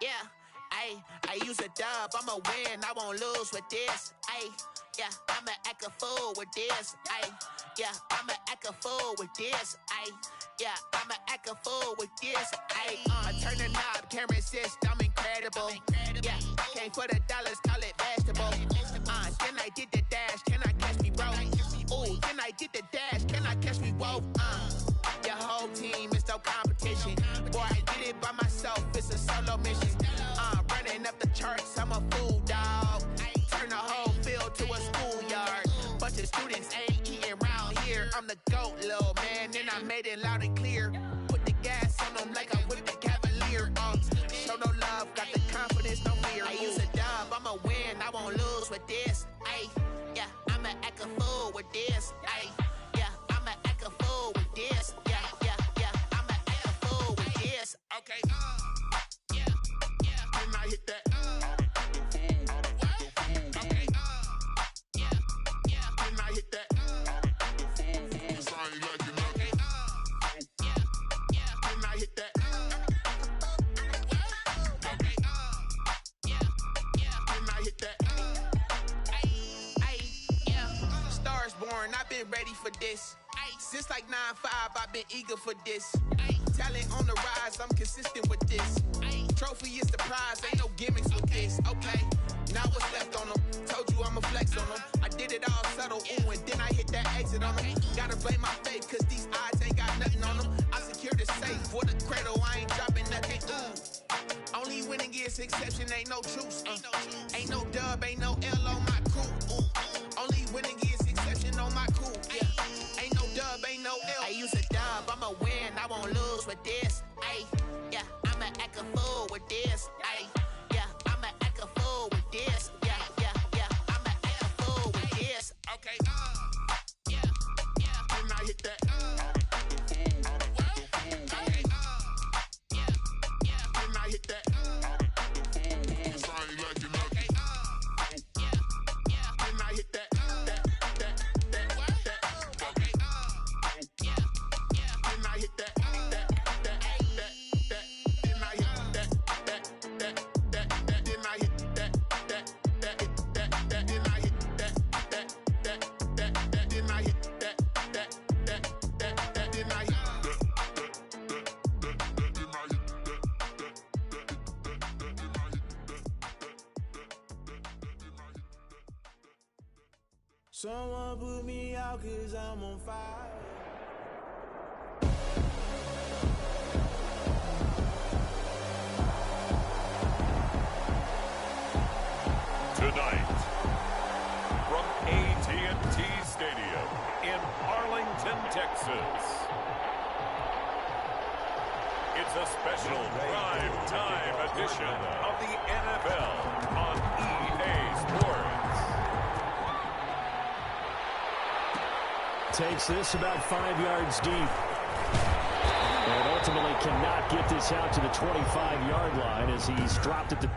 Yeah, I use a dub, I'ma win, I won't lose with this. Yeah, I'ma act a fool with this. Yeah, I'ma act a fool with this. Yeah, I'ma act a fool with this. I turn the knob, camera assist, I'm incredible. Yeah, came for the dollars, call it vegetable. Then I did the dash, can I catch me, bro? Ooh, then I did the dash, can I catch me, whoa? Your whole team is no competition. Boy, I did it by myself, it's a solo mission. Running up the charts, I'm a fool, dog. Turn the whole field to a schoolyard. Bunch of students ain't eating round here. I'm the GOAT, little man, and I made it loud and clear. Put the gas on them like I whipped the Cavalier. Show no love, got the confidence, no fear. I use a dub, I'ma win, I won't lose with this. Yeah, I'ma act a fool with this. Yeah, I'ma act a fool with this. Yeah, I'ma act a fool with this. Okay, yeah, can I hit that? Okay, yeah, can I hit that? Okay, can I hit that? Okay, can I hit that? Yeah, stars born, I've been ready for this. Since like 9-5, I've been eager for this. Talent on the rise, I'm consistent with this. Trophy is the prize, ain't no gimmicks with this. Okay, now what's left on them? Told you I'ma flex on them. I did it all subtle, ooh, and then I hit that exit on them. Gotta blame my faith, cause these odds ain't got nothing on them. I secured the safe for the cradle, I ain't dropping nothing. Only winning is exception, ain't no truce. Ain't no dub, ain't no L on my crew. Only winning is exception on my crew. Yeah, ain't no dub, ain't no L. I use a dub, I'ma win, I won't lose with this. Yeah, I'ma act a fool with this. Yeah, I'ma act a fool with this. Yeah, I'ma act a fool with this. Okay, yeah, can I hit that? Okay, can I hit that? Okay, can I hit that? Okay, can I hit that? Someone put me out 'cause I'm on fire. Tonight, from AT&T Stadium in Arlington, Texas, it's a special prime-time edition of the NFL on EA Sports. Takes this about 5 yards deep. And ultimately cannot get this out to the 25-yard line as he's dropped it to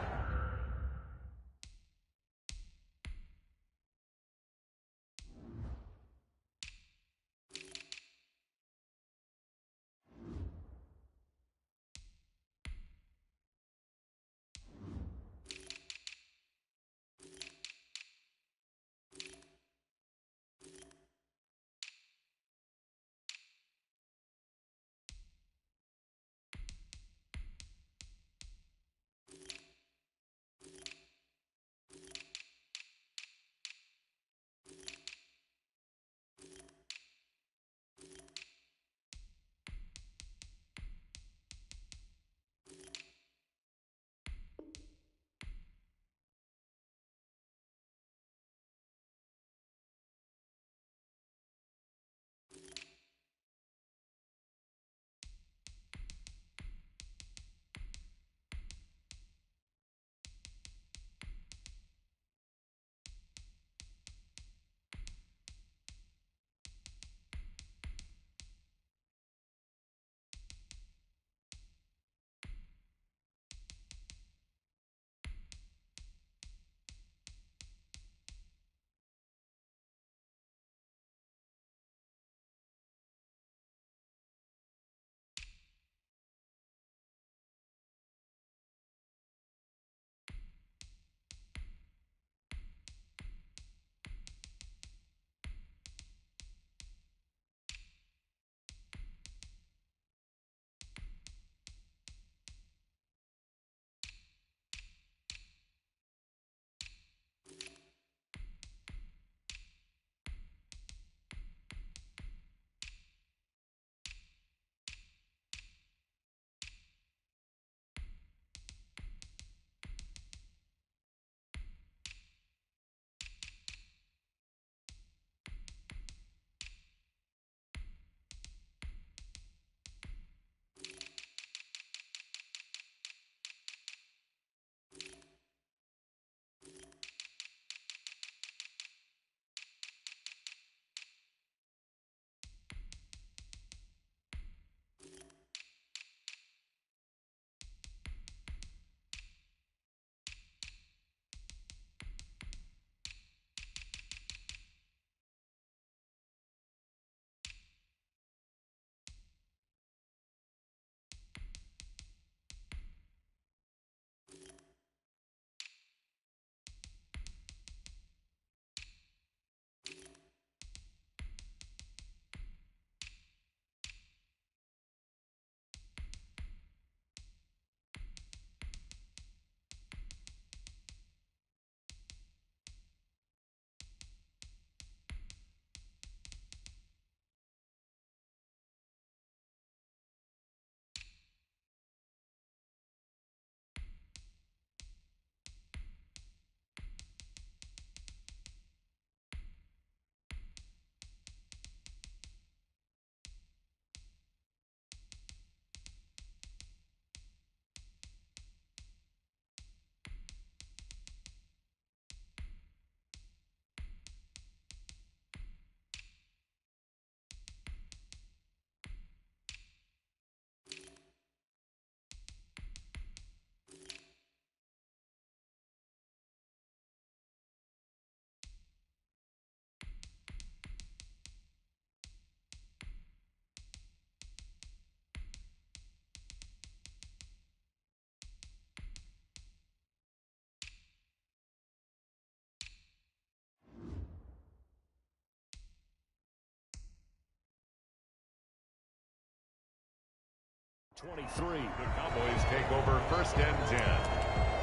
23. The Cowboys take over 1st and 10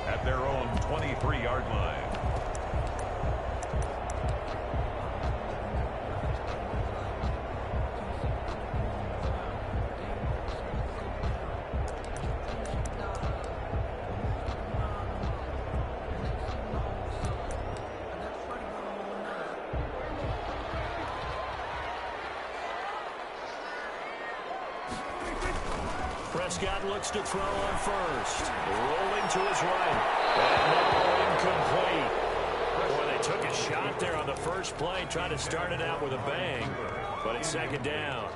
at their own 23-yard line. Prescott looks to throw on first. Rolling to his right. And incomplete. Boy, they took a shot there on the first play, trying to start it out with a bang. But it's 2nd down.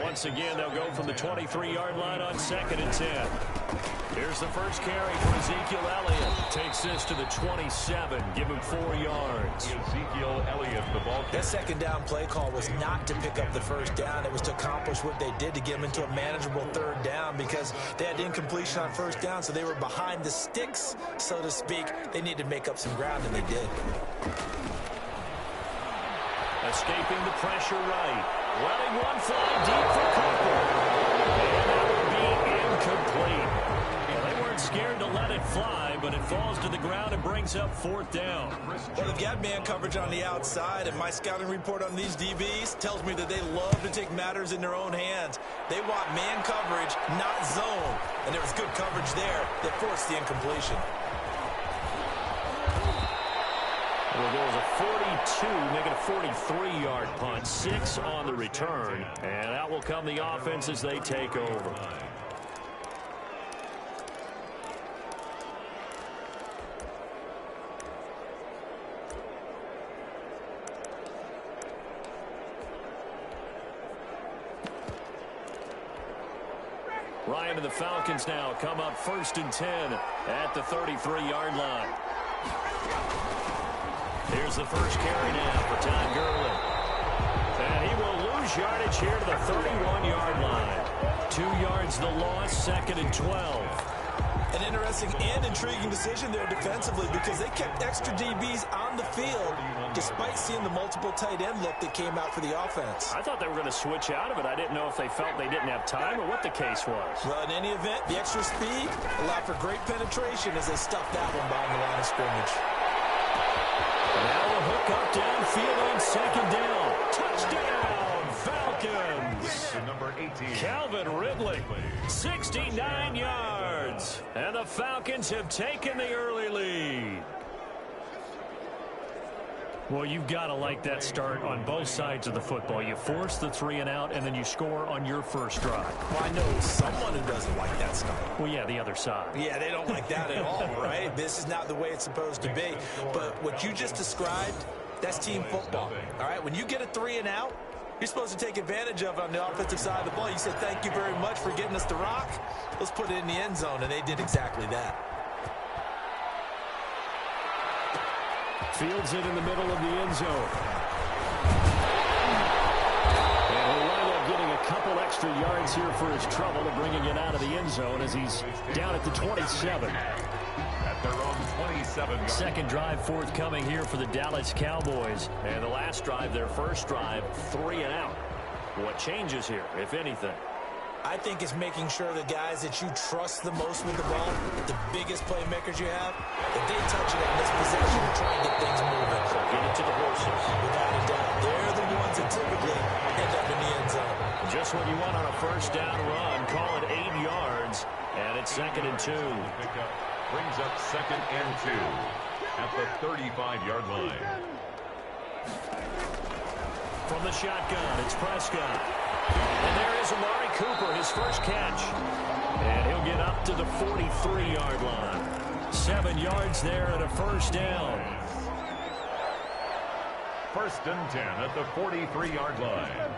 Once again, they'll go from the 23-yard line on 2nd and 10. Here's the first carry for Ezekiel Elliott. Takes this to the 27. Give him 4 yards. Ezekiel Elliott, the ball carrier. That 2nd down play call was not to pick up the 1st down. It was to accomplish what they did, to get them into a manageable 3rd down, because they had incompletion on 1st down, so they were behind the sticks, so to speak. They needed to make up some ground, and they did. Escaping the pressure right. Letting one fly deep for Cooper. And that will be incomplete. Well, they weren't scared to let it fly, but it falls to the ground and brings up 4th down. Well, they've got man coverage on the outside, and my scouting report on these DBs tells me that they love to take matters in their own hands. They want man coverage, not zone. And there was good coverage there that forced the incompletion. Well, there was a 42, make it a 43-yard punt, 6 on the return, and out will come the offense as they take over. Ryan and the Falcons now come up 1st and 10 at the 33-yard line. Here's the first carry now for Todd Gurley. And he will lose yardage here to the 31-yard line. 2 yards the loss, 2nd and 12. An interesting and intriguing decision there defensively, because they kept extra DBs on the field despite seeing the multiple tight end look that came out for the offense. I thought they were going to switch out of it. I didn't know if they felt they didn't have time or what the case was. Well, in any event, the extra speed allowed for great penetration as they stuffed that one behind the line of scrimmage. Now a hook up downfield on 2nd down. Touchdown, Falcons. Number 18. Calvin Ridley, 69 yards. And the Falcons have taken the early lead. Well, you've got to like that start on both sides of the football. You force the 3 and out, and then you score on your first drive. Well, I know someone who doesn't like that start. Well, yeah, the other side. Yeah, they don't like that at all, right? This is not the way it's supposed to be. But what you just described, that's team football, all right? When you get a 3 and out, you're supposed to take advantage of it on the offensive side of the ball. You say, thank you very much for getting us the rock. Let's put it in the end zone, and they did exactly that. Fields it in the middle of the end zone. And he'll wind up getting a couple extra yards here for his trouble and bringing it out of the end zone as he's down at the 27. At their own 27. Second drive forthcoming here for the Dallas Cowboys. And the last drive, their first drive, 3 and out. What changes here, if anything? I think it's making sure the guys that you trust the most with the ball, the biggest playmakers you have, that they touch it on this possession and try and get things moving. Get it to the horses. Without a doubt. They're the ones that typically end up in the end zone. Just what you want on a first down run. Call it 8 yards. And it's 2nd and 2. Pickup brings up 2nd and 2 at the 35-yard line. From the shotgun, it's Prescott. And there is Amari Cooper, his first catch. And he'll get up to the 43-yard line. 7 yards there and a first down. 1st and 10 at the 43-yard line.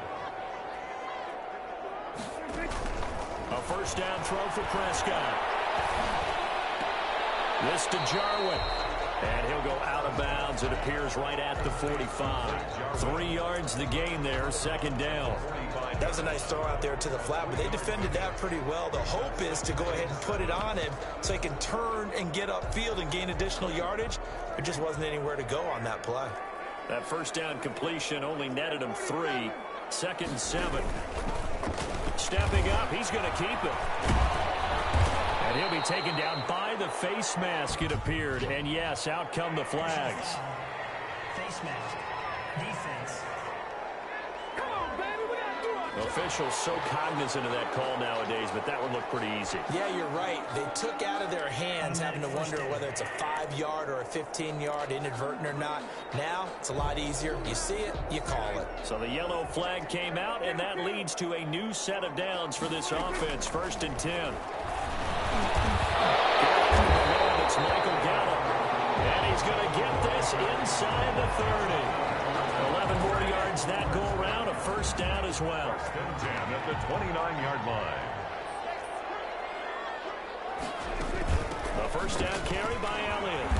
A first down throw for Prescott. This to Jarwin. And he'll go out of bounds. It appears right at the 45. 3 yards the gain there, 2nd down. That was a nice throw out there to the flat, but they defended that pretty well. The hope is to go ahead and put it on him so he can turn and get upfield and gain additional yardage. There just wasn't anywhere to go on that play. That first down completion only netted him 3. 2nd and 7. Stepping up, he's going to keep it. And he'll be taken down by the face mask, it appeared. And yes, out come the flags. Face mask. Defense. Officials so cognizant of that call nowadays, but that one looked pretty easy. Yeah, you're right. They took out of their hands having to wonder whether it's a 5-yard or a 15-yard, inadvertent or not. Now, it's a lot easier. You see it, you call it. So the yellow flag came out, and that leads to a new set of downs for this offense. 1st and 10. It's Michael Gallup, and he's going to get this inside the 30. 11 more yards that go around, a 1st down as well. 1st and 10 at the 29-yard line. The 1st down carry by Elliott.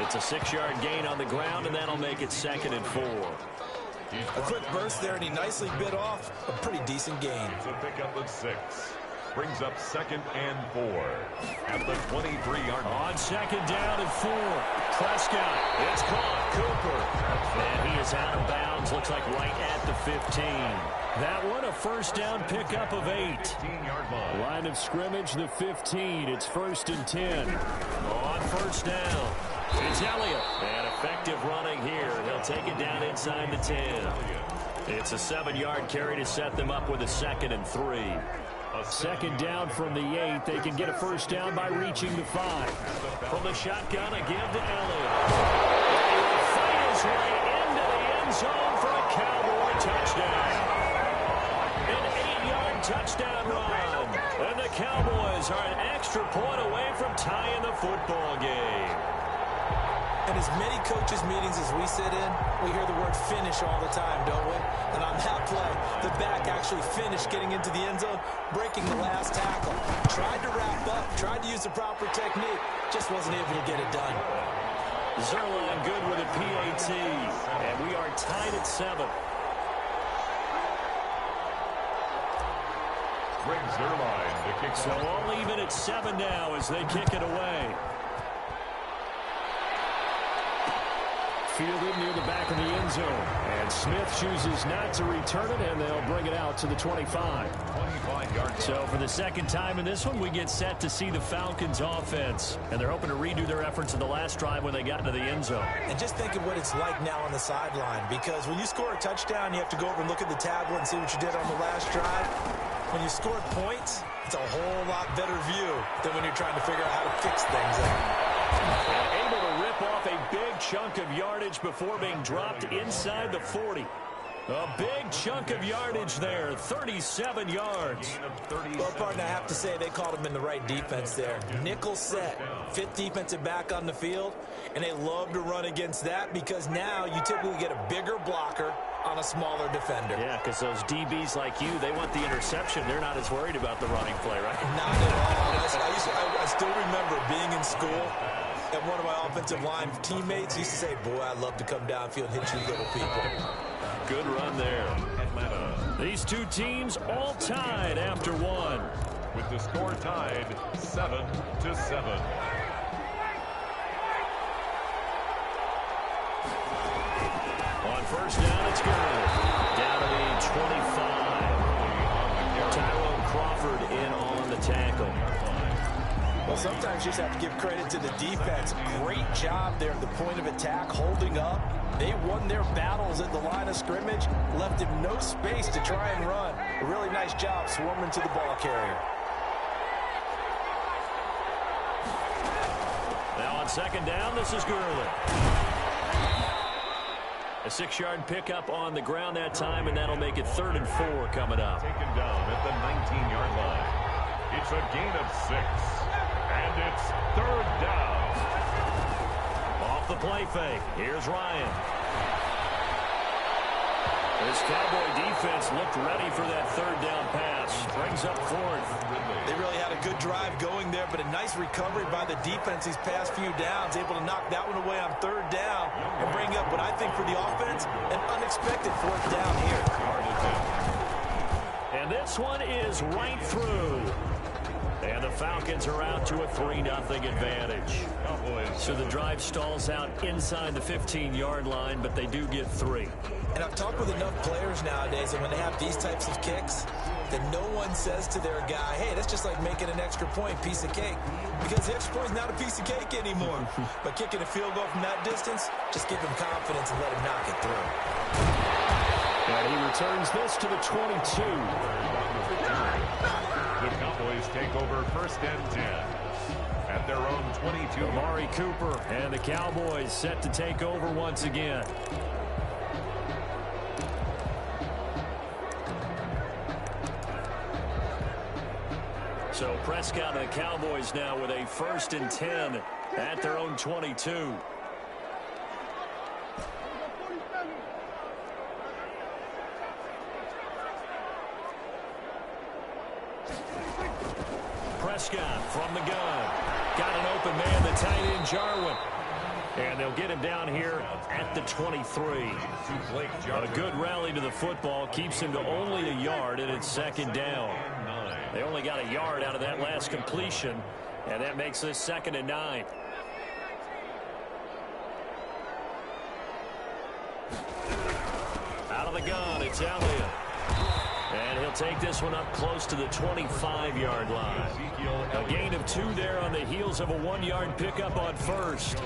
It's a 6-yard gain on the ground, and that'll make it 2nd and 4. A quick burst there, and he nicely bit off a pretty decent gain. It's a pickup of 6. Brings up 2nd and 4 at the 23-yard line. On 2nd down and 4. Prescott, it's caught. Cooper. And he is out of bounds. Looks like right at the 15. That one a 1st down pickup of 8. 15-yard line. Line of scrimmage, the 15. It's 1st and 10. On 1st down, it's Elliott. And effective running here. He'll take it down inside the 10. It's a 7-yard carry to set them up with a 2nd and 3. 2nd down from the 8. They can get a 1st down by reaching the 5. From the shotgun, a give to Elliott. He will fight his way into the end zone for a Cowboy touchdown. An 8-yard touchdown run. And the Cowboys are an extra point away from tying the football game. And as many coaches' meetings as we sit in, we hear the word finish all the time, don't we? And on that play, the back actually finished getting into the end zone, breaking the last tackle. Tried to wrap up, tried to use the proper technique, just wasn't able to get it done. Zerline good with a PAT, and we are tied at 7. Greg Zerline to kick. So all even at 7 now as they kick it away. Fielded near the back of the end zone. And Smith chooses not to return it, and they'll bring it out to the 25. 25-yard. So for the 2nd time in this one, we get set to see the Falcons offense. And they're hoping to redo their efforts in the last drive when they got into the end zone. And just think of what it's like now on the sideline, because when you score a touchdown, you have to go over and look at the tablet and see what you did on the last drive. When you score points, it's a whole lot better view than when you're trying to figure out how to fix things up. Able to rip off a big chunk of yardage before being dropped inside the 40. A big chunk of yardage there, 37 yards. Well, partner, I have to say they called him in the right defense there. Nickel set, 5th defensive back on the field, and they love to run against that because now you typically get a bigger blocker on a smaller defender. Yeah, because those DBs like you, they want the interception. They're not as worried about the running play, right? Not at all. I still remember being in school, and one of my offensive line teammates used to say, boy, I'd love to come downfield and hit you little people. Good run there. Atlanta. These two teams all tied after 1. With the score tied 7-7. On 1st down, it's good. Down to the 25. Tyrone Crawford in on the tackle. Well, sometimes you just have to give credit to the defense. Great job there at the point of attack, holding up. They won their battles at the line of scrimmage, left him no space to try and run. A really nice job swarming to the ball carrier. Now on 2nd down, this is Gurley. A 6-yard pickup on the ground that time, and that'll make it 3rd and 4 coming up. Taken down at the 19-yard line. It's a gain of 6. And it's 3rd down. Off the play fake. Here's Ryan. This Cowboy defense looked ready for that 3rd down pass. Brings up 4th. They really had a good drive going there, but a nice recovery by the defense these past few downs, able to knock that one away on 3rd down and bring up what I think for the offense, an unexpected 4th down here. And this one is right through. And the Falcons are out to a 3-0 advantage. So the drive stalls out inside the 15-yard line, but they do get 3. And I've talked with enough players nowadays that when they have these types of kicks, that no one says to their guy, hey, that's just like making an extra point, piece of cake. Because the extra point is not a piece of cake anymore. But kicking a field goal from that distance, just give him confidence and let him knock it through. And he returns this to the 22. The Cowboys take over 1st and 10 at their own 22. Amari Cooper and the Cowboys set to take over once again. So Prescott and the Cowboys now with a 1st and 10 at their own 22. Prescott from the gun. Got an open man, the tight end Jarwin. And they'll get him down here at the 23. A good rally to the football keeps him to only a yard, and it's 2nd down. They only got a yard out of that last completion, and that makes this 2nd and 9. Out of the gun, it's Elliott. And he'll take this one up close to the 25-yard line. A gain of 2 there on the heels of a 1-yard pickup on 1st.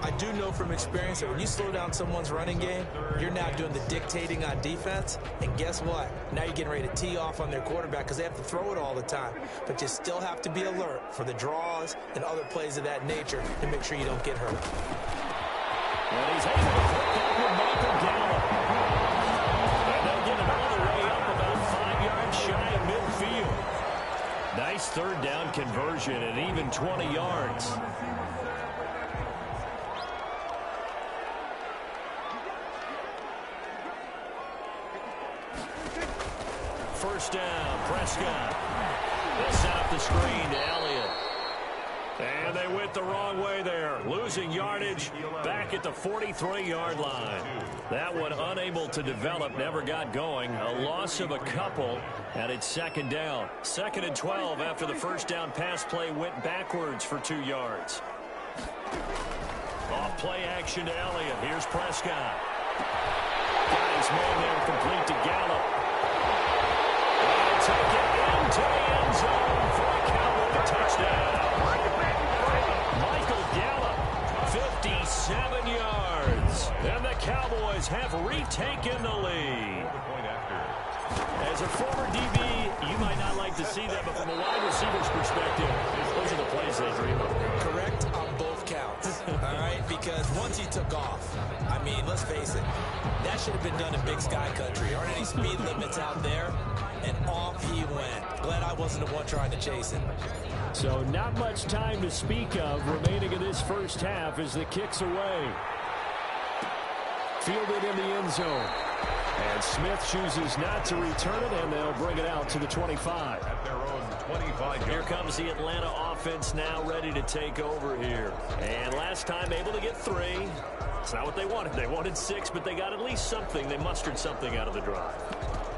I do know from experience that when you slow down someone's running game, you're now doing the dictating on defense. And guess what? Now you're getting ready to tee off on their quarterback because they have to throw it all the time. But you still have to be alert for the draws and other plays of that nature to make sure you don't get hurt. And he's able to put that with Michael Gallup. And they'll get it all the way up about 5 yards shy of midfield. Nice 3rd down conversion and even 20 yards. First down, Prescott. They'll set up the screen to Elliott. And they went the wrong way there. Losing yardage back at the 43-yard line. That one unable to develop, never got going. A loss of a couple, and it's 2nd down. 2nd and 12 after the first down pass play went backwards for 2 yards. Off play action to Elliott. Here's Prescott. Got his man there complete to Gallup. And take it into the end zone for a Cowboy touchdown. Michael Gallup, 57 yards. And the Cowboys have retaken the lead. As a former DB, you might not like to see that, but from a wide receiver's perspective, those are the plays they dream of. Correct on both counts, all right? Because once he took off, I mean, let's face it, that should have been done in Big Sky Country. Aren't any speed limits out there? And off he went. Glad I wasn't the one trying to chase him. So not much time to speak of remaining in this first half as the kick's away. Fielded in the end zone. And Smith chooses not to return it, and they'll bring it out to the 25. At their own 25. Here comes the Atlanta offense now ready to take over here. And last time able to get 3. It's not what they wanted. They wanted 6, but they got at least something. They mustered something out of the drive.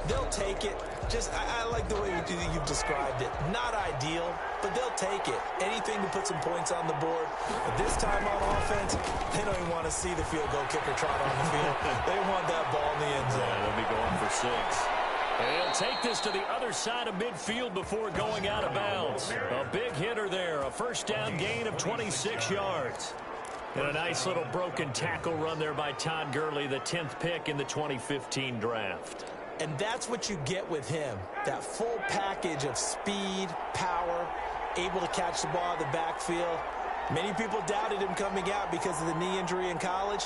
They'll take it. Just, I like the way you've described it. Not ideal, but they'll take it. Anything to put some points on the board. But this time on offense, they don't even want to see the field goal kicker trot on the field. They want that ball in the end zone. Yeah, they'll be going for 6. And he'll take this to the other side of midfield before going out of bounds. A big hitter there. A first down gain of 26 yards. And a nice little broken tackle run there by Todd Gurley, the 10th pick in the 2015 draft. And that's what you get with him. That full package of speed, power, able to catch the ball in the backfield. Many people doubted him coming out because of the knee injury in college.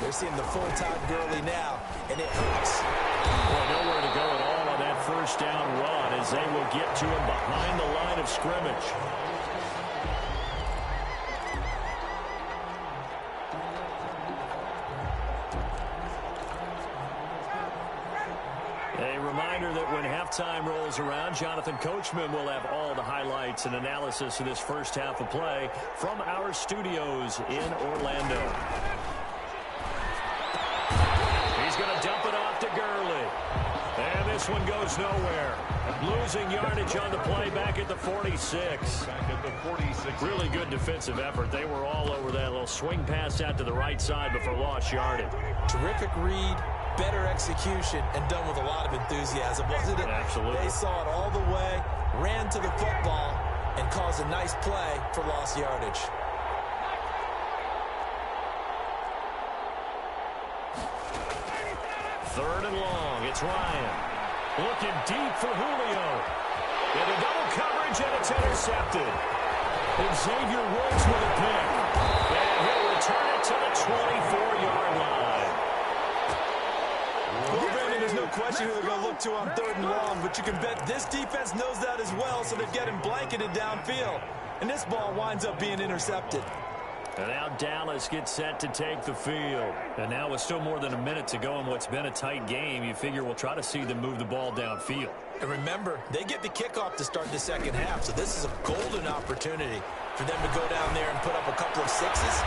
They're seeing the full Todd Gurley now, and it hurts. Well, nowhere to go at all on that first down run as they will get to him behind the line of scrimmage. A reminder that when halftime rolls around, Jonathan Coachman will have all the highlights and analysis of this first half of play from our studios in Orlando. He's going to dump it off to Gurley. And this this one goes nowhere. Losing yardage on the play back at the 46. Really good defensive effort. They were all over that little swing pass out to the right side before lost yardage. Terrific read, better execution, and done with a lot of enthusiasm, wasn't it? Absolutely. They saw it all the way, ran to the football, and caused a nice play for lost yardage. Third and long. It's Ryan. Looking deep for Julio. Into double coverage, and it's intercepted. And Xavier Woods with a pick. And he'll return it to the 24-yard line. Well, Brandon, there's no question who they're going to look to on third and long, but you can bet this defense knows that as well, so they're getting blanketed downfield. And this ball winds up being intercepted. And now Dallas gets set to take the field. And now with still more than a minute to go in what's been a tight game, you figure we'll try to see them move the ball downfield. And remember, they get the kickoff to start the second half, so this is a golden opportunity for them to go down there and put up a couple of sixes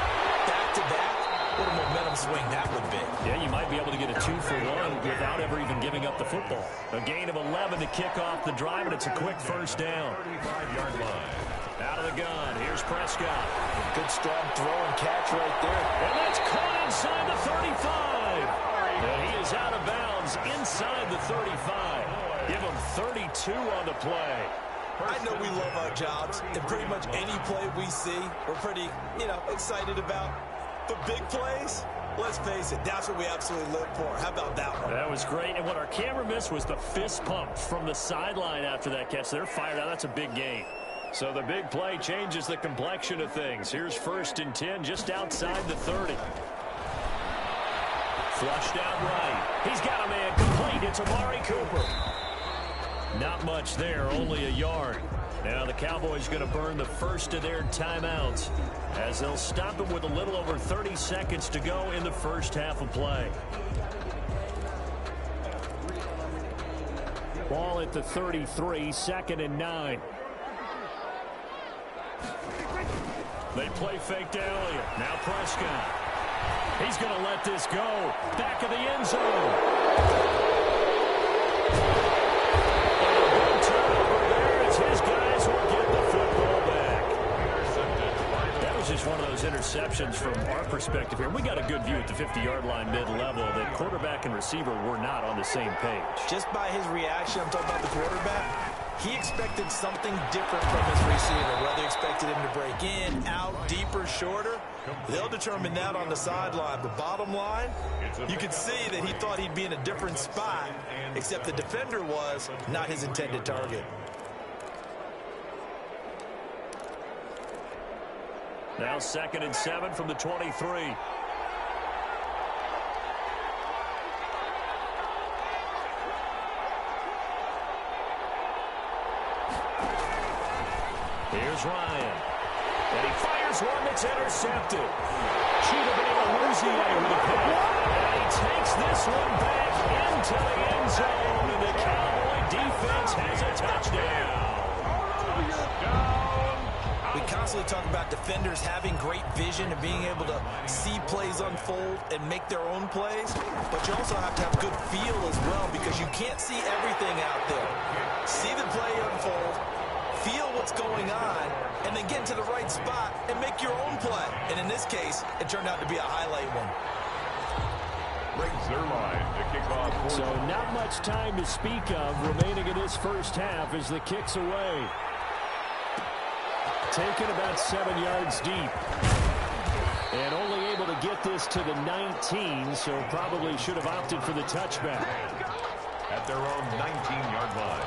back-to-back. What a momentum swing that would be. Yeah, you might be able to get a 2-for-1 without ever even giving up the football. A gain of 11 to kick off the drive, and it's a quick first down. 35-yard line. Out of the gun, here's Prescott. Good strong throw and catch right there. And that's caught inside the 35. And he is out of bounds inside the 35. Give him 32 on the play. I know we love our jobs, and pretty much any play we see, we're pretty, excited about. But big plays, let's face it, that's what we absolutely live for. How about that one? That was great. And what our camera missed was the fist pump from the sideline after that catch. They're fired out. That's a big gain. So the big play changes the complexion of things. Here's 1st and 10 just outside the 30. Flushed out right. He's got a man complete. It's Amari Cooper. Not much there, only a yard. Now the Cowboys going to burn the first of their timeouts as they'll stop him with a little over 30 seconds to go in the first half of play. Ball at the 33, 2nd and 9. They play fake to Elliott. Now Prescott. He's going to let this go. Back of the end zone. And a big turnover there as his guys will get the football back. That was just one of those interceptions from our perspective here. We got a good view at the 50-yard line mid-level that quarterback and receiver were not on the same page. Just by his reaction, I'm talking about the quarterback, he expected something different from his receiver. Whether he expected him to break in, out, deeper, shorter, they'll determine that on the sideline. But bottom line, you could see that he thought he'd be in a different spot, except the defender was not his intended target. Now 2nd and 7 from the 23. Here's Ryan. And he fires one that's intercepted. Cheetah Bang-Aluzier with a pick. And he takes this one back into the end zone. And the Cowboy defense has a touchdown. We constantly talk about defenders having great vision and being able to see plays unfold and make their own plays. But you also have to have good feel as well, because you can't see everything out there. See the play unfold, feel what's going on, and then get into the right spot and make your own play. And in this case, it turned out to be a highlight one. Brings their line to kick off. So not much time to speak of remaining in this first half as the kick's away. Taken about 7 yards deep. And only able to get this to the 19, so probably should have opted for the touchback. At their own 19-yard line.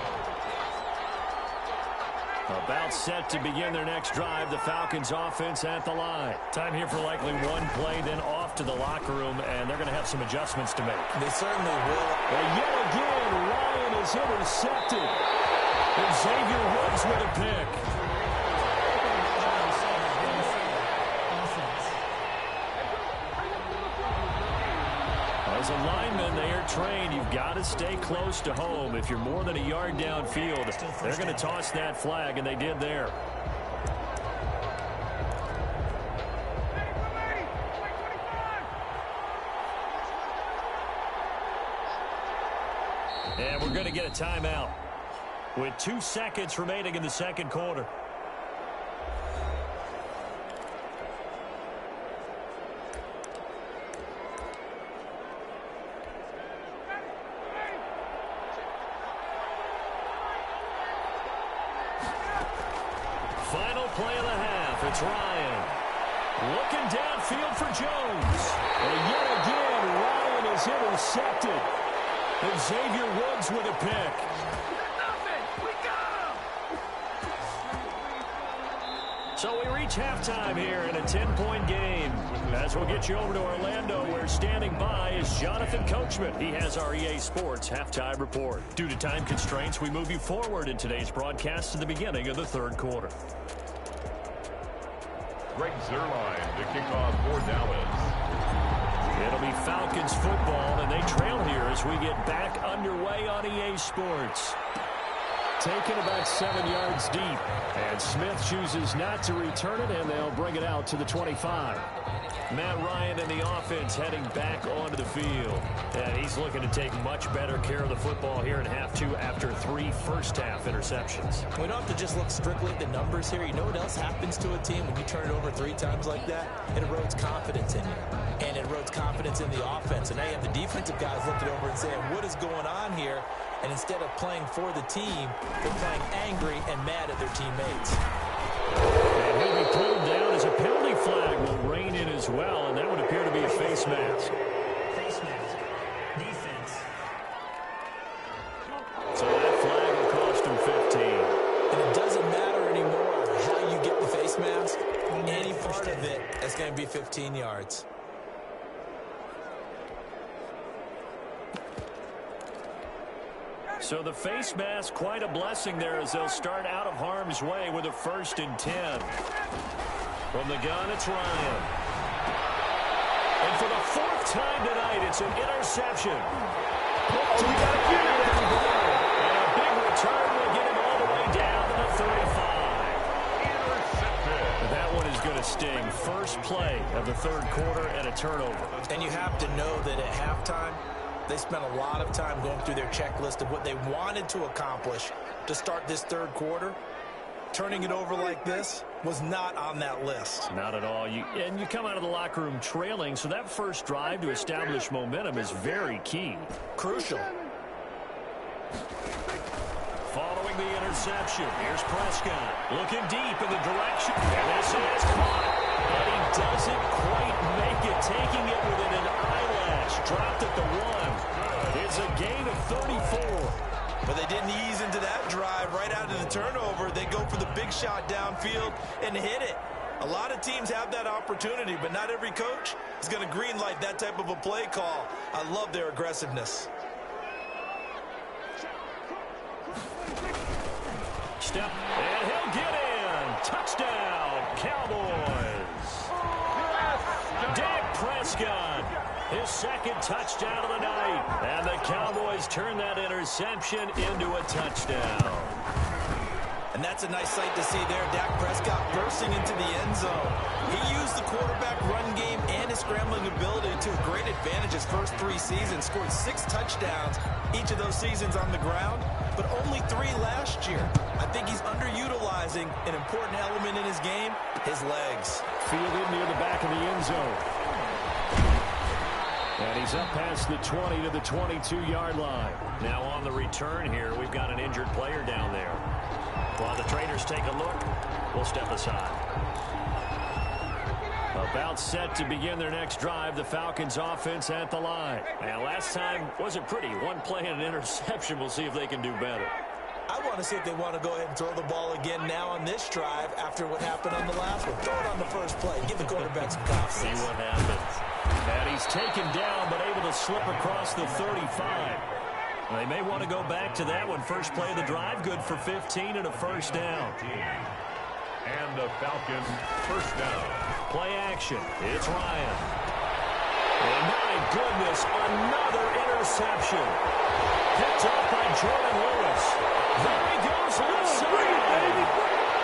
About set to begin their next drive, the Falcons offense at the line. Time here for likely one play, then off to the locker room, and they're going to have some adjustments to make. They certainly will. And yet again, Ryan is intercepted. And Xavier Woods with a pick. As a lineman, they are trained. You've got to stay close to home. If you're more than a yard downfield, they're going to toss that flag, and they did there. And we're We're going to get a timeout with 2 seconds remaining in the second quarter. Final play of the half. It's Ryan. Looking downfield for Jones. And yet again, Ryan is intercepted. And Xavier Woods with a pick. So we reach halftime here in a 10-point game. As we'll get you over to Orlando, where standing by is Jonathan Coachman. He has our EA Sports halftime report. Due to time constraints, we move you forward in today's broadcast to the beginning of the third quarter. Greg Zuerlein to kick off for Dallas. It'll be Falcons football, and they trail here as we get back underway on EA Sports. Taken about 7 yards deep, and Smith chooses not to return it, and they'll bring it out to the 25. Matt Ryan and the offense heading back onto the field. And he's looking to take much better care of the football here in half two after 3 first-half interceptions. We don't have to just look strictly at the numbers here. You know what else happens to a team when you turn it over 3 times like that? It erodes confidence in you, and it erodes confidence in the offense. And now you have the defensive guys looking over and saying, what is going on here? And instead of playing for the team, they're playing angry and mad at their teammates. And he'll be pulled down as a penalty flag will rein in as well, and that would appear to be a face mask. Face mask. Defense. So that flag will cost him 15. And it doesn't matter anymore how you get the face mask. Any part of it is going to be 15 yards. So the face mask, quite a blessing there as they'll start out of harm's way with a 1st and 10. From the gun, it's Ryan. And for the 4th time tonight, it's an interception. And a big return will get him all the way down to the 35. That one is going to sting. First play of the third quarter and a turnover. And you have to know that at halftime, they spent a lot of time going through their checklist of what they wanted to accomplish to start this third quarter. Turning it over like this was not on that list. Not at all. And you come out of the locker room trailing, so that first drive to establish momentum is very key. Crucial. Following the interception, here's Prescott. Looking deep in the direction. And this is caught. But he doesn't quite make it. Taking it within an eyelash. Dropped at the 1. It's a gain of 34. But they didn't ease into that drive right out of the turnover. They go for the big shot downfield and hit it. A lot of teams have that opportunity, but not every coach is going to green light that type of a play call. I love their aggressiveness. Step, and he'll get in. Touchdown, Cowboys. Dak Prescott, his 2nd touchdown of the night. And the Cowboys turn that interception into a touchdown. And that's a nice sight to see there. Dak Prescott bursting into the end zone. He used the quarterback run game and his scrambling ability to a great advantage his first 3 seasons. Scored 6 touchdowns each of those seasons on the ground, but only 3 last year. I think he's underutilizing an important element in his game, his legs. Fielded near the back of the end zone. And he's up past the 20 to the 22-yard line. Now on the return here, we've got an injured player down there. While the trainers take a look, we'll step aside. About set to begin their next drive, the Falcons offense at the line. And last time wasn't pretty. 1 play and an interception. We'll see if they can do better. I want to see if they want to go ahead and throw the ball again now on this drive after what happened on the last one. Throw it on the first play. Give the quarterback some confidence. See what happens. And he's taken down but able to slip across the 35. They may want to go back to that one. First play of the drive, good for 15 and a first down. And the Falcons first down. Play action. It's Ryan. And my goodness, another interception. Picked up by Jordan Lewis. There he goes left side.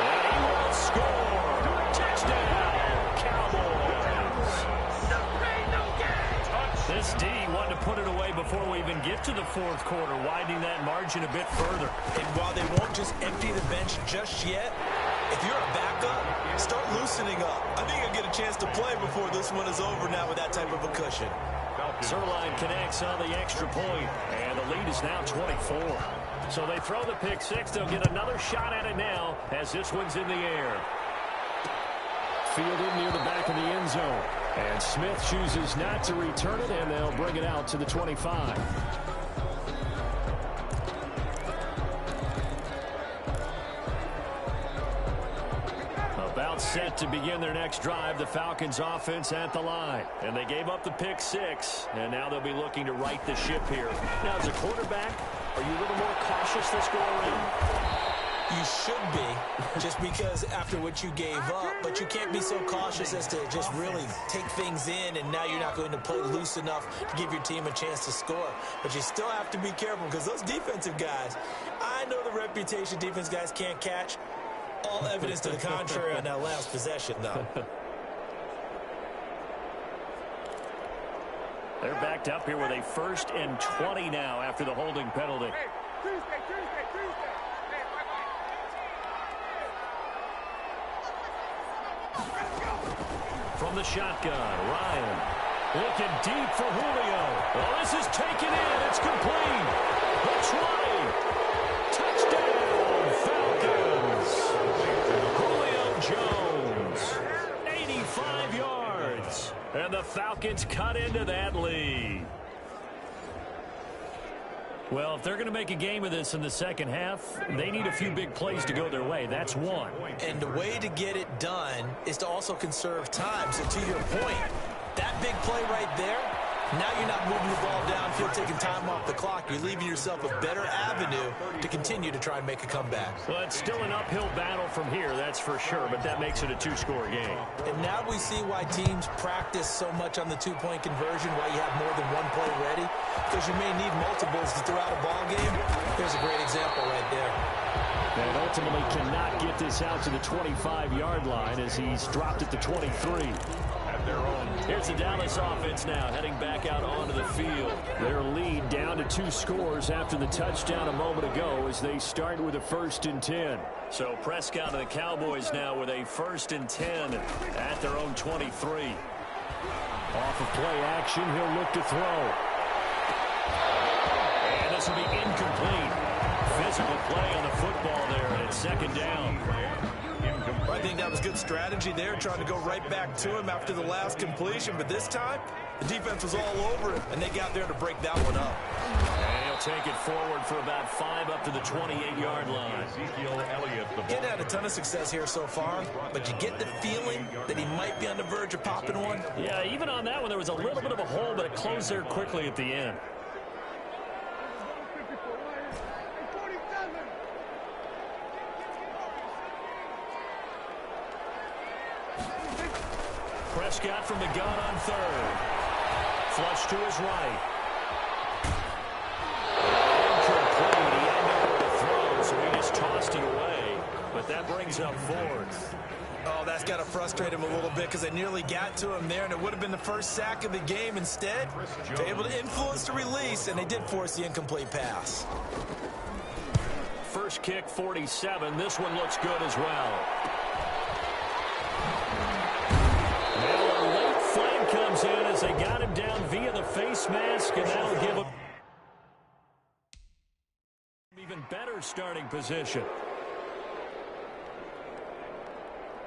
And he will score. Touchdown, Cowboys. This D wanted to put it away before we even even get to the fourth quarter, widening that margin a bit further. And while they won't just empty the bench just yet, if you're a backup, start loosening up. I think you'll get a chance to play before this one is over now with that type of a cushion. Zerline connects on the extra point, and the lead is now 24. So they throw the pick six. They'll get another shot at it now as this one's in the air. Fielded near the back of the end zone. And Smith chooses not to return it, and they'll bring it out to the 25. About set to begin their next drive, the Falcons offense at the line. And they gave up the pick six, and now they'll be looking to right the ship here. Now, as a quarterback, are you a little more cautious this go around? You should be, just because after what you gave up, but you can't be so cautious as to just really take things in, and now you're not going to play loose enough to give your team a chance to score. But you still have to be careful, because those defensive guys, I know the reputation defense guys can't catch. All evidence to the contrary on that last possession, though. They're backed up here with a 1st and 20 now after the holding penalty. From the shotgun, Ryan looking deep for Julio. Oh, this is taken in. It's complete. Looks right. Touchdown, Falcons. Julio Jones, 85 yards. And the Falcons cut into that lead. Well, if they're going to make a game of this in the second half, they need a few big plays to go their way. That's one. And the way to get it done is to also conserve time. So to your point, that big play right there, now you're not moving the ball downfield, taking time off the clock. You're leaving yourself a better avenue to continue to try and make a comeback. Well, it's still an uphill battle from here, that's for sure, but that makes it a two-score game. And now we see why teams practice so much on the two-point conversion, why you have more than one play ready, because you may need multiples to throw out a ball game. There's a great example right there. And ultimately cannot get this out to the 25-yard line as he's dropped at the 23. Here's the Dallas offense now heading back out onto the field. Their lead down to 2 scores after the touchdown a moment ago as they start with a 1st and 10. So Prescott and the Cowboys now with a 1st and 10 at their own 23. Off of play action, he'll look to throw. And this will be incomplete. Physical play on the football there, and it's 2nd down. I think that was good strategy there, trying to go right back to him after the last completion. But this time, the defense was all over him, and they got there to break that one up. And he'll take it forward for about 5 up to the 28-yard line. Getting had a ton of success here so far, but you get the feeling that he might be on the verge of popping one. Yeah, even on that one, there was a little bit of a hole, but it closed there quickly at the end. Prescott from the gun on 3rd. Flush to his right. Incomplete. He had nowhere to throw, so he just tossed it away. But that brings up 4th. Oh, that's got to frustrate him a little bit because they nearly got to him there, and it would have been the first sack of the game. Instead, they're able to influence the release, and they did force the incomplete pass. First kick, 47. This one looks good as well. Flag comes in as they got him down via the face mask, and that'll give him even better starting position.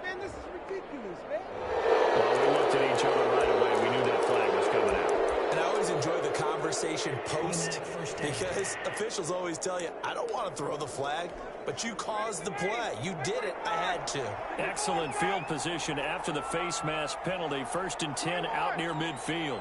Man, this is ridiculous, man. Well, we looked at each other right away. We knew that flag was coming out. And I always enjoy the conversation post because officials always tell you, I don't want to throw the flag, but you caused the play. You did it. I had to. Excellent field position after the face mask penalty. 1st and 10 out near midfield.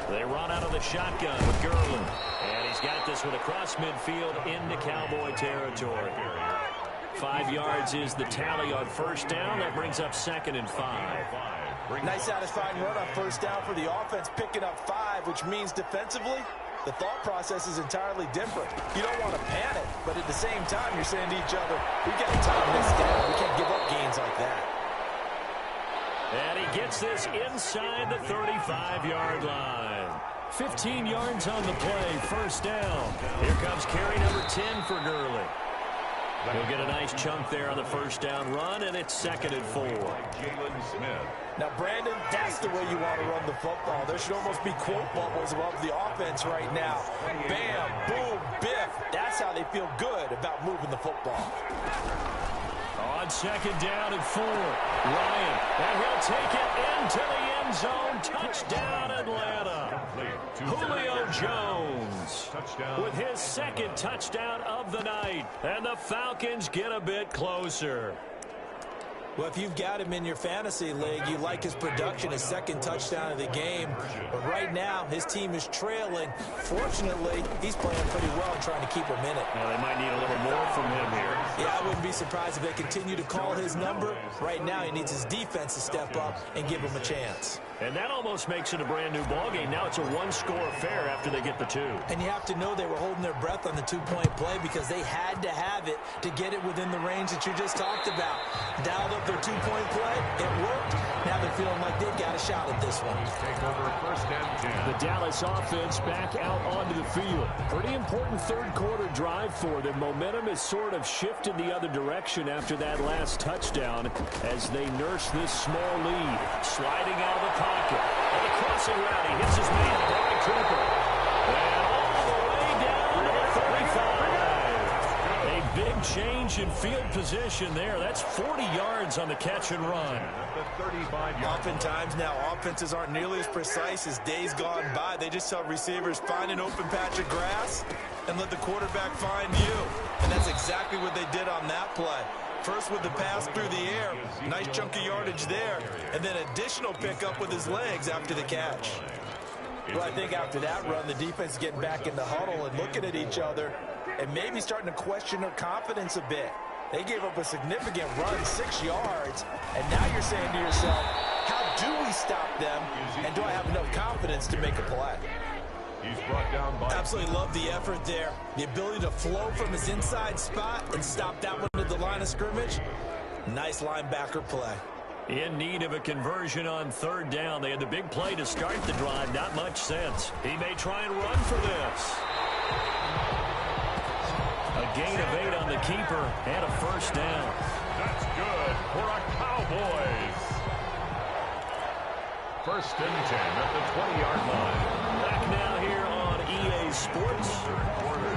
They run out of the shotgun with Garland. And he's got this one across midfield into Cowboy territory. 5 yards is the tally on 1st down. That brings up 2nd and 5. Nice satisfying run on 1st down for the offense, picking up 5, which means defensively, the thought process is entirely different. You don't want to panic, but at the same time, you're saying to each other, we've got to time this down. We can't give up gains like that. And he gets this inside the 35-yard line. 15 yards on the play, first down. Here comes carry number 10 for Gurley. He'll get a nice chunk there on the first down run, and it's 2nd and 4. Now, Brandon, that's the way you want to run the football. There should almost be quote bubbles above the offense right now. Bam, boom, biff. That's how they feel good about moving the football. On 2nd down and 4, Ryan, and he'll take it into the end zone. Touchdown, Atlanta. Julio Jones with his 2nd touchdown of the night, and the Falcons get a bit closer. Well, if you've got him in your fantasy league, you like his production, his 2nd touchdown of the game. But right now, his team is trailing. Fortunately, he's playing pretty well and trying to keep him in it. Well, they might need a little more from him here. Yeah, I wouldn't be surprised if they continue to call his number. Right now, he needs his defense to step up and give him a chance. And that almost makes it a brand-new ballgame. Now it's a one-score affair after they get the 2. And you have to know they were holding their breath on the 2-point play because they had to have it to get it within the range that you just talked about. Dialed up their 2-point play. It worked. Now they're feeling like they've got a shot at this one. Take over 1st and 10. The Dallas offense back out onto the field. Pretty important third-quarter drive for them. Momentum has sort of shifted the other direction after that last touchdown as they nurse this small lead. Sliding out of the pocket. And the crossing route, he hits his man, Barry Cooper. And all the way down to the 35. A big change in field position there. That's 40 yards on the catch and run. Oftentimes now, offenses aren't nearly as precise as days gone by. They just tell receivers, find an open patch of grass and let the quarterback find you. And that's exactly what they did on that play. First with the pass through the air, nice chunk of yardage there, and then additional pickup with his legs after the catch. Well, I think after that run, the defense is getting back in the huddle and looking at each other and maybe starting to question their confidence a bit. They gave up a significant run, 6 yards, and now you're saying to yourself, how do we stop them, and do I have enough confidence to make a play? He's brought down by... Absolutely love the effort there. The ability to flow from his inside spot and stop that one at the line of scrimmage. Nice linebacker play. In need of a conversion on 3rd down. They had the big play to start the drive. Not much sense. He may try and run for this. A gain of 8 on the keeper and a 1st down. That's good for a Cowboys. 1st and 10 at the 20-yard line. Back now here on EA Sports.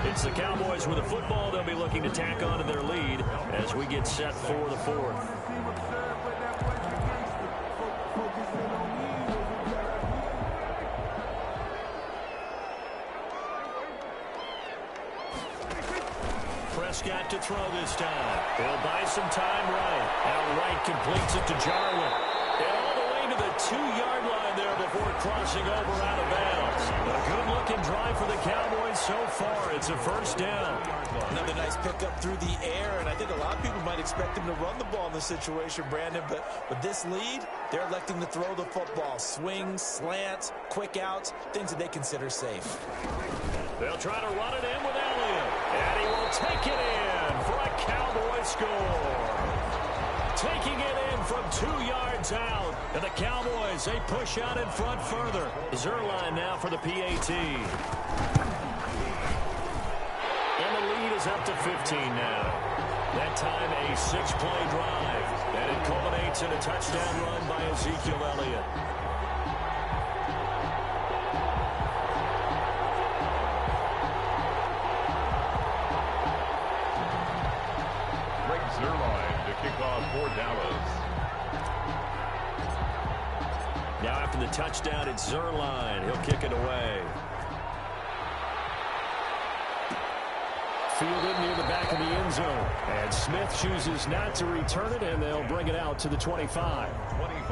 It's the Cowboys with the football. They'll be looking to tack on to their lead as we get set for the 4th. Prescott to throw this time. He'll buy some time right. Now Wright completes it to Jarwin. And all the way to the 2-yard line there before crossing over out of bounds. A good-looking drive for the Cowboys so far. It's a 1st down. Another nice pickup through the air, and I think a lot of people might expect him to run the ball in this situation, Brandon, but with this lead, they're electing to throw the football. Swings, slants, quick outs, things that they consider safe. They'll try to run it in with Elliott, and he will take it in for a Cowboy score. Taking it in from 2 yards out. And the Cowboys, they push out in front further. Zerline now for the PAT. And the lead is up to 15 now. That time a 6-play drive. And it culminates in a touchdown run by Ezekiel Elliott. Zerline to kick off for Dallas. Now after the touchdown, it's Zerline. He'll kick it away. fielded near the back of the end zone. And Smith chooses not to return it, and they'll bring it out to the 25.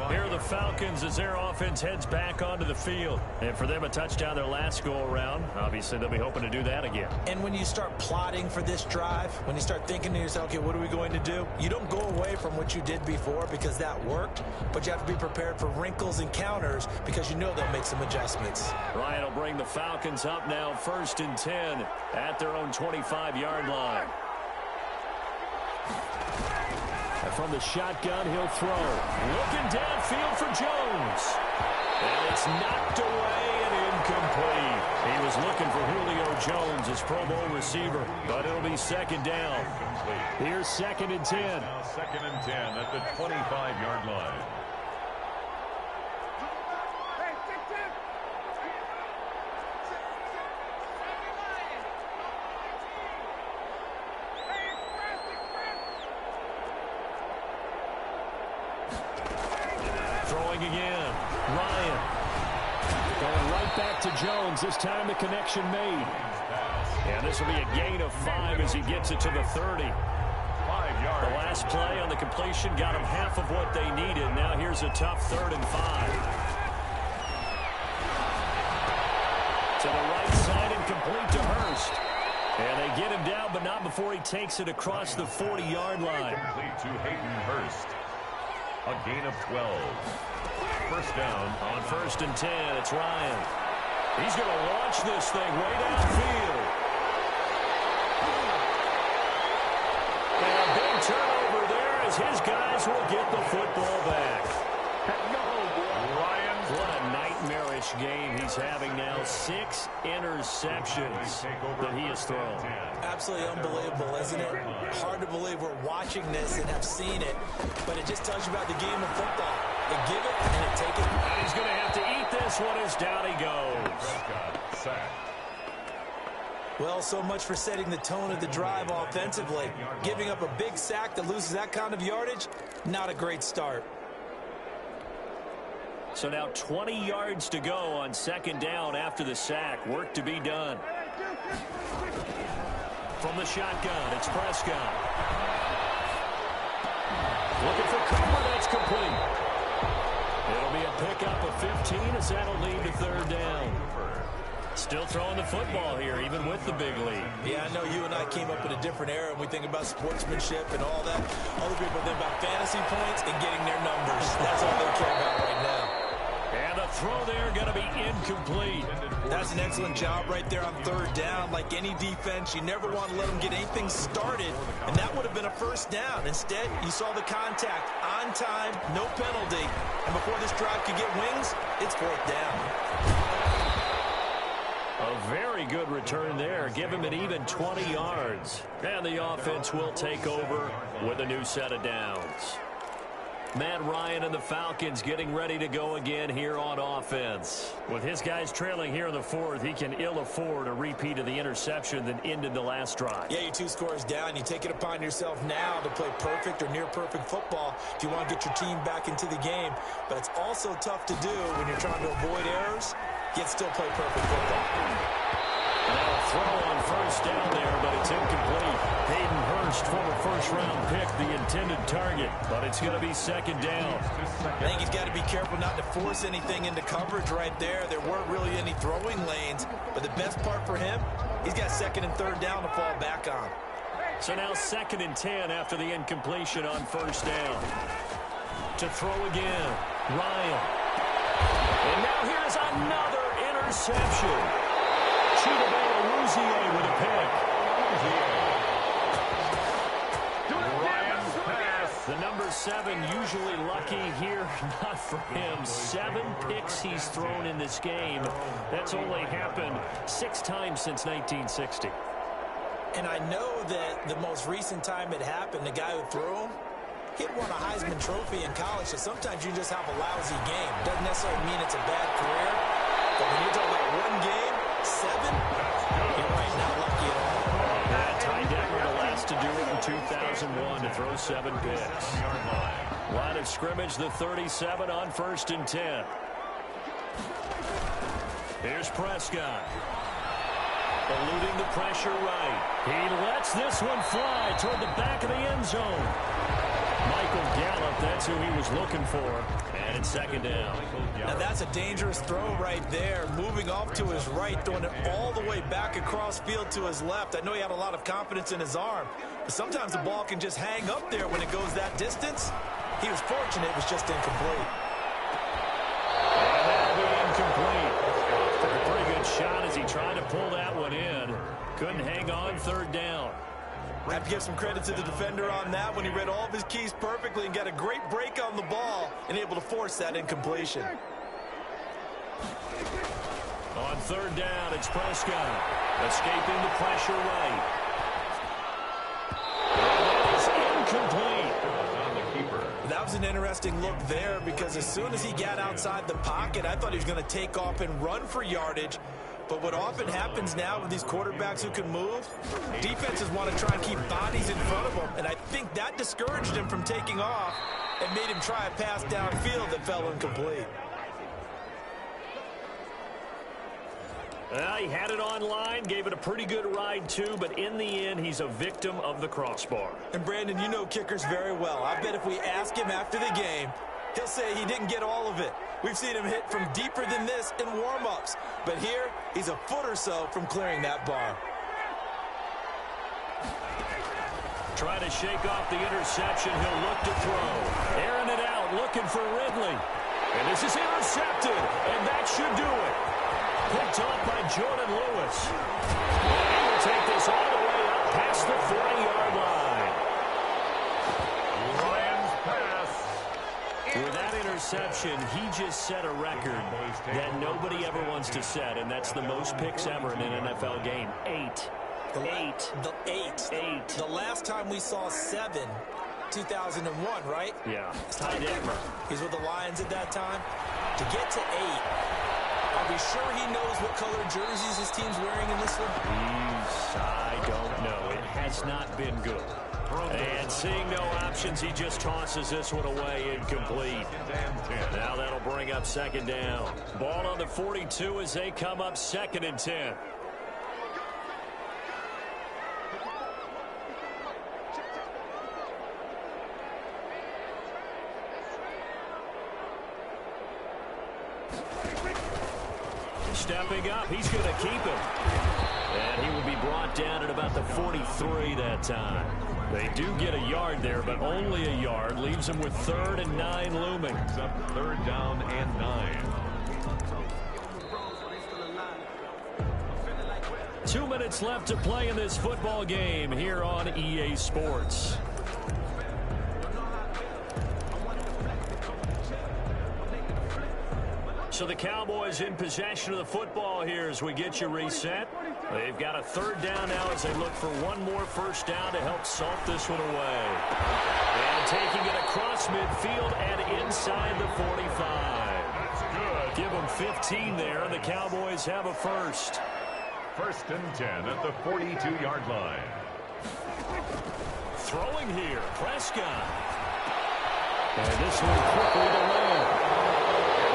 Here are the Falcons as their offense heads back onto the field. And for them, a touchdown their last go-around. Obviously, they'll be hoping to do that again. And when you start plotting for this drive, when you start thinking to yourself, okay, what are we going to do? You don't go away from what you did before because that worked, but you have to be prepared for wrinkles and counters because you know they'll make some adjustments. Ryan will bring the Falcons up now 1st and 10 at their own 25-yard line. And from the shotgun, he'll throw. Looking downfield for Jones. And it's knocked away and incomplete. He was looking for Julio Jones, his Pro Bowl receiver, but it'll be 2nd down. Here's 2nd and 10. Now 2nd and 10 at the 25-yard line. Throwing again. Ryan. Going right back to Jones. This time the connection made. And this will be a gain of 5 as he gets it to the 30. 5 yards. The last play on the completion got them half of what they needed. Now here's a tough 3rd and 5. To the right side and complete to Hurst. And they get him down, but not before he takes it across the 40-yard line. Complete to Hayden Hurst. A gain of 12. 1st down. On 1st and 10, it's Ryan. He's going to launch this thing way downfield. And a big turnover there as his guys will get the football back. Ryan. What a nightmarish game he's having now. 6 interceptions that he has thrown. Absolutely unbelievable, isn't it? Hard to believe we're watching this and have seen it, but it just tells you about the game of football. They give it and they take it. And he's going to have to eat this one as down he goes. Sack. Well, so much for setting the tone of the drive offensively. Giving up a big sack that loses that kind of yardage, not a great start. So now 20 yards to go on 2nd down after the sack. Work to be done. From the shotgun, it's Prescott. Looking for Cooper, that's complete. It'll be a pickup of 15 as that'll lead to 3rd down. Still throwing the football here, even with the big lead. Yeah, I know you and I came up in a different era, and we think about sportsmanship and all that. Other people think about fantasy points and getting their numbers. That's all they care about right now. And the throw there going to be incomplete. That's an excellent job right there on 3rd down. Like any defense, you never want to let them get anything started, and that would have been a 1st down. Instead, you saw the contact on time, no penalty, and before this drive could get wings, it's 4th down. A very good return there. Give him an even 20 yards. And the offense will take over with a new set of downs. Matt Ryan and the Falcons getting ready to go again here on offense. With his guys trailing here in the 4th, he can ill afford a repeat of the interception that ended the last drive. Yeah, you're 2 scores down. You take it upon yourself now to play perfect or near perfect football if you want to get your team back into the game. But it's also tough to do when you're trying to avoid errors, yet still play perfect football. Now a throw on 1st down there, but it's incomplete. Hayden Hurst, former 1st-round pick, the intended target, but it's going to be 2nd down. I think he's got to be careful not to force anything into coverage right there. There weren't really any throwing lanes, but the best part for him, he's got 2nd and 3rd down to fall back on. So now 2nd and 10 after the incompletion on 1st down. To throw again, Ryan. And now here's another interception. Chidobe with a pick. The number 7 usually lucky here, not for him. 7 picks he's thrown in this game. That's only happened 6 times since 1960. And I know that the most recent time it happened, the guy who threw him, he'd won a Heisman Trophy in college, so sometimes you just have a lousy game. Doesn't necessarily mean it's a bad career, but when you're talking about 1 game, 7, you're right, not lucky at all. Ty Detmer, the last to do it in 2001 to throw 7 picks. Line of scrimmage, the 37 on 1st and 10. Here's Prescott. Eluding the pressure right. He lets this one fly toward the back of the end zone. Michael Gallup, that's who he was looking for. And it's second down. Now that's a dangerous throw right there. Moving off to his right, throwing it all the way back across field to his left. I know he had a lot of confidence in his arm, but sometimes the ball can just hang up there when it goes that distance. He was fortunate it was just incomplete. And that'll be incomplete. Took a pretty good shot as he tried to pull that one in. Couldn't hang on third down. I have to give some credit to the defender on that when he read all of his keys perfectly and got a great break on the ball and able to force that incompletion. On third down, it's Prescott. Escaping the pressure right. And it's incomplete. That was an interesting look there because as soon as he got outside the pocket, I thought he was going to take off and run for yardage. But what often happens now with these quarterbacks who can move, defenses want to try and keep bodies in front of them. And I think that discouraged him from taking off and made him try a pass downfield that fell incomplete. Well, he had it online, gave it a pretty good ride too, but in the end, he's a victim of the crossbar. And Brandon, you know kickers very well. I bet if we ask him after the game, he'll say he didn't get all of it. We've seen him hit from deeper than this in warm-ups. But here, he's a foot or so from clearing that bar. Trying to shake off the interception. He'll look to throw. Airing it out, looking for Ridley. And this is intercepted, and that should do it. Picked off by Jordan Lewis. And he will take this all the way up past the 40-yard line. Ryan's pass. With that interception, he just set a record that nobody ever wants to set, and that's the most picks ever in an NFL game. 8. The last time we saw 7, 2001, right? Yeah. Ty Detmer. He's with the Lions at that time. To get to 8, are we sure he knows what color jerseys his team's wearing in this one? I don't know. It has not been good. And seeing no options, he just tosses this one away incomplete. Now that'll bring up second down. Ball on the 42 as they come up 2nd and 10. Stepping up, he's going to keep him. And he will be brought down at about the 43 that time. They do get a yard there, but only a yard. Leaves them with 3rd and 9 looming. Up 3rd down and 9. 2 minutes left to play in this football game here on EA Sports. So the Cowboys in possession of the football here as we get you reset. They've got a 3rd down now as they look for one more first down to help salt this one away. And taking it across midfield and inside the 45. That's good. Give them 15 there, and the Cowboys have a first. 1st and 10 at the 42-yard line. Throwing here, Prescott. And this one quickly to land.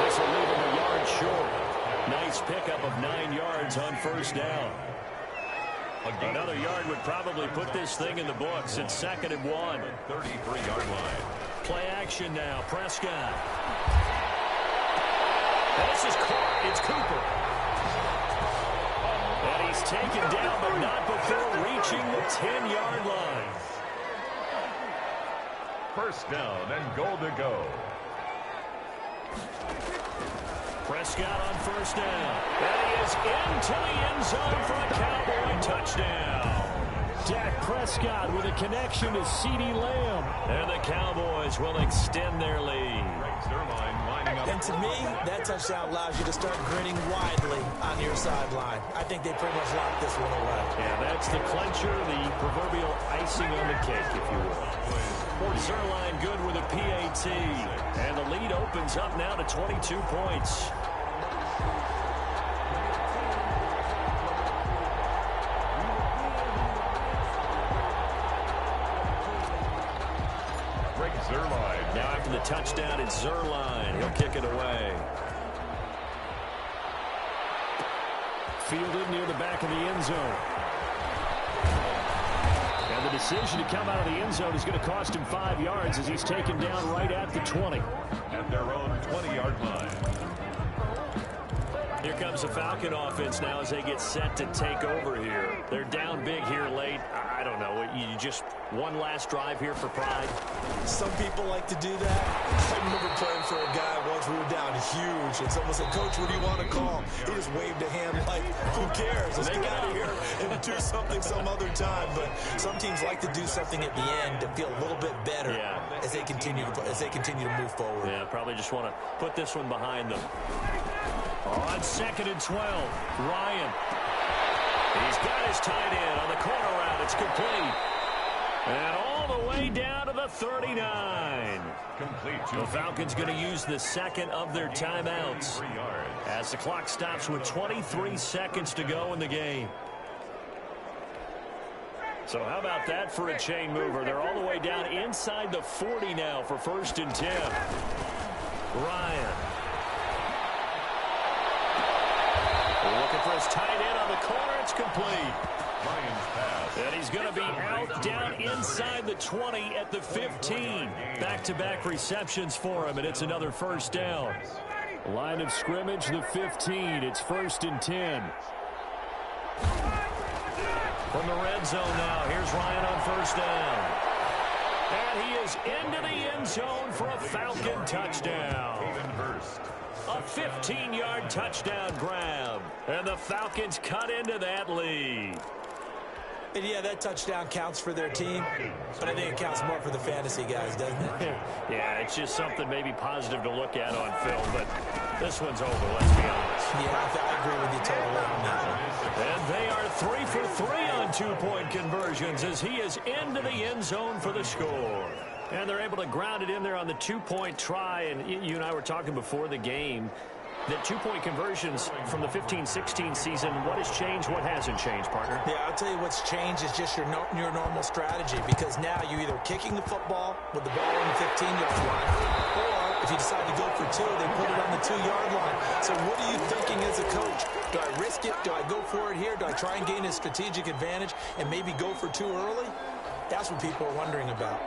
This will leave him a yard short. Nice pickup of 9 yards on first down. Another yard would probably put this thing in the books. It's 2nd and 1. 33-yard line. Play action now. Prescott. This is caught. It's Cooper. And he's taken down, but not before reaching the 10-yard line. 1st down and goal to go. Prescott on first down. And he is into the end zone for a Cowboy touchdown. Dak Prescott with a connection to CeeDee Lamb. And the Cowboys will extend their lead. And to me, that touchdown allows you to start grinning widely on your sideline. I think they pretty much locked this one away. Yeah, that's the clincher, the proverbial icing on the cake, if you will. Zerline good with a PAT. And the lead opens up now to 22 points. Zerline. Now after the touchdown, it's Zerline. He'll kick it away. fielded near the back of the end zone. And the decision to come out of the end zone is going to cost him 5 yards as he's taken down right at the 20. At their own 20-yard line. Here comes the Falcon offense now as they get set to take over here. They're down big here late. I don't know. You just one last drive here for pride. Some people like to do that. I remember playing for a guy once. We were down huge, and someone said, "Coach, what do you want to call?" He just waved a hand like, "Who cares? Let's get out of here and do something some other time." But some teams like to do something at the end to feel a little bit better as they continue to move forward. Yeah, probably just want to put this one behind them. On 2nd and 12, Ryan. He's got his tight end on the corner route. It's complete. And all the way down to the 39. The Falcons going to use the second of their timeouts as the clock stops with 23 seconds to go in the game. So how about that for a chain mover? They're all the way down inside the 40 now for 1st and 10. Ryan. Looking for his tight end on the corner. It's complete. And he's going to be out down inside the 20 at the 15. Back-to-back receptions for him, and it's another 1st down. Line of scrimmage, the 15. It's 1st and 10. From the red zone now, here's Ryan on 1st down. And he is into the end zone for a Falcon touchdown. A 15-yard touchdown grab. And the Falcons cut into that lead. And yeah, that touchdown counts for their team, but I think it counts more for the fantasy guys, doesn't it? Yeah, it's just something maybe positive to look at on film, but this one's over, let's be honest. Yeah, I agree with you totally on that one. And they are 3 for 3 on 2-point conversions as he is into the end zone for the score. And they're able to ground it in there on the 2-point try, and you and I were talking before the game. The 2-point conversions from the 15-16 season, what has changed, what hasn't changed, partner? Yeah, I'll tell you what's changed is just your normal strategy, because now you're either kicking the football with the ball on the 15-yard line, or if you decide to go for 2, they put it on the 2-yard line. So what are you thinking as a coach? Do I risk it? Do I go for it here? Do I try and gain a strategic advantage and maybe go for 2 early? That's what people are wondering about.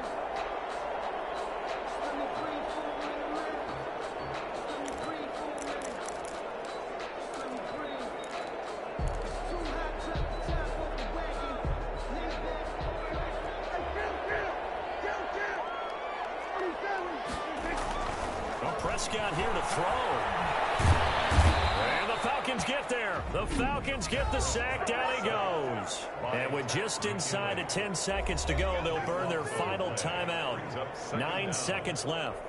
Prescott here to throw. And the Falcons get there. The Falcons get the sack. Down he goes. And with just inside of 10 seconds to go, they'll burn their final timeout. 9 seconds left.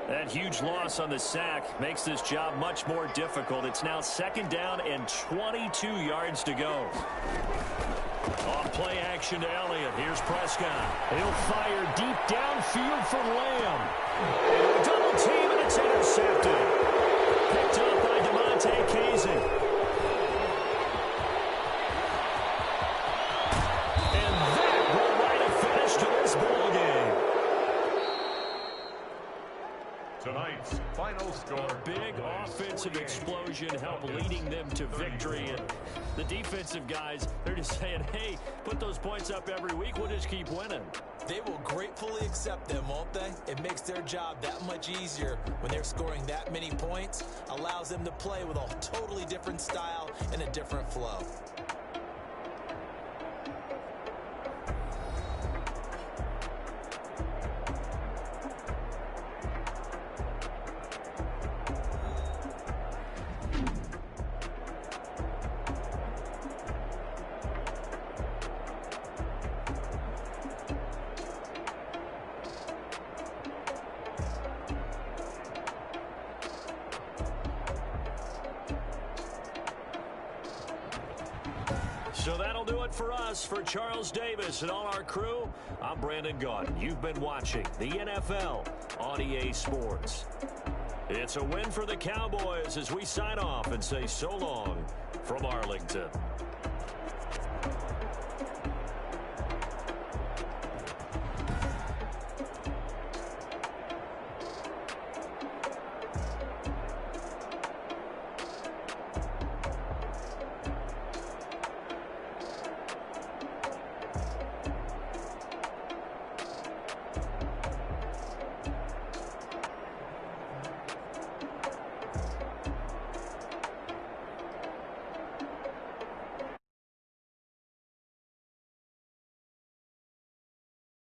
That huge loss on the sack makes this job much more difficult. It's now 2nd down and 22 yards to go. On play action to Elliott. Here's Prescott. He'll fire deep downfield for Lamb. Double team, and it's intercepted. Picked up by DeMonte Casey. And that will write a finish to this ball game. Tonight's final score. A big offensive explosion helped leading them to victory. And the defensive guys, they're just saying, hey, put those points up every week. We'll just keep winning. They will gratefully accept them, won't they? It makes their job that much easier when they're scoring that many points. Allows them to play with a totally different style and a different flow. So that'll do it for us. For Charles Davis and all our crew, I'm Brandon Gaudin. You've been watching the NFL on EA Sports. It's a win for the Cowboys as we sign off and say so long from Arlington.